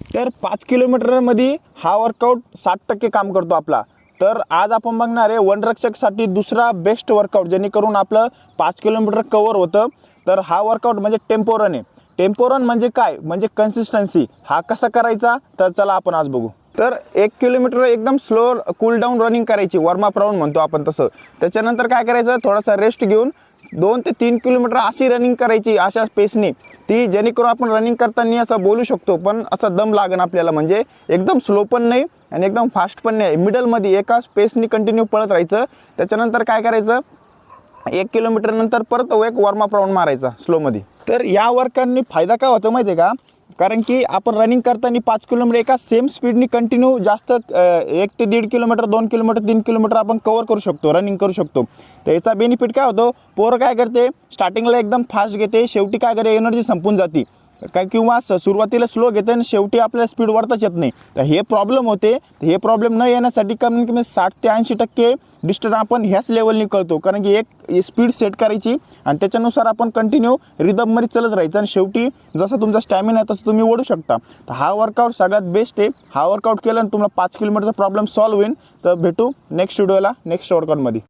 तर 5 किलोमीटरमध्ये हा वर्कआउट 60% काम करतो आपला। तर आज आपण बघणार आहे वनरक्षकसाठी दुसरा बेस्ट वर्कआउट, जेणेकरून आपलं 5 किलोमीटर कव्हर होतं। तर हा वर्कआउट म्हणजे टेम्पो रन आहे। टेम्पो रन म्हणजे काय, म्हणजे कन्सिस्टन्सी। हा कसा करायचा तर चला आपण आज बघू। तर 1 किलोमीटर एकदम स्लो कूल डाऊन रनिंग करायची, वॉर्मअप राऊंड म्हणतो आपण तसं। त्याच्यानंतर काय करायचं, थोडासा रेस्ट घेऊन 2 ते 3 किलोमीटर अशी रनिंग करायची अशा पेसने, ती जेणेकरून आपण रनिंग करताना असं बोलू शकतो पण असा दम लागेल आपल्याला, म्हणजे एकदम स्लो पण नाही आणि एकदम फास्ट पण नाही, मिडलमध्ये एका पेसने कंटिन्यू पळत राहायचं। त्याच्यानंतर काय करायचं, 1 किलोमीटर नंतर परत एक वॉर्मअप राऊंड मारायचा स्लोमध्ये। तर या वर्कआउटनी फायदा काय होतो माहिती आहे का, कारण की आपण रनिंग करताना 5 किलोमीटर एका सेम स्पीडनी कंटिन्यू जास्त 1 ते 1.5 किलोमीटर 2 किलोमीटर 3 किलोमीटर आपण कव्हर करू शकतो, रनिंग करू शकतो। तर याचा बेनिफिट काय होतो, पोरं काय करते स्टार्टिंगला एकदम फास्ट घेते, शेवटी काय करते एनर्जी संपून जाते काय, किंवा सुरुवातीला स्लो घेते आणि शेवटी आपल्याला स्पीड वाढताच येत नाही। तर हे प्रॉब्लेम होते। हे प्रॉब्लेम न येण्यासाठी कमीत कमी 60 ते 80% डिस्टन्स आपण ह्याच लेवलनी कळतो, कारण की एक स्पीड सेट करायची आणि त्याच्यानुसार आपण कंटिन्यू रिदममध्ये चालत राहायचं आणि शेवटी जसं तुमचा स्टॅमिना आहे तसं तुम्ही ओढू शकता। तर हा वर्कआउट सगळ्यात बेस्ट आहे। हा वर्कआउट केला आणि तुम्हाला 5 किलोमीटरचा प्रॉब्लेम सॉल्व्ह होईल। तर भेटू नेक्स्ट व्हिडिओला नेक्स्ट वर्कआउटमध्ये।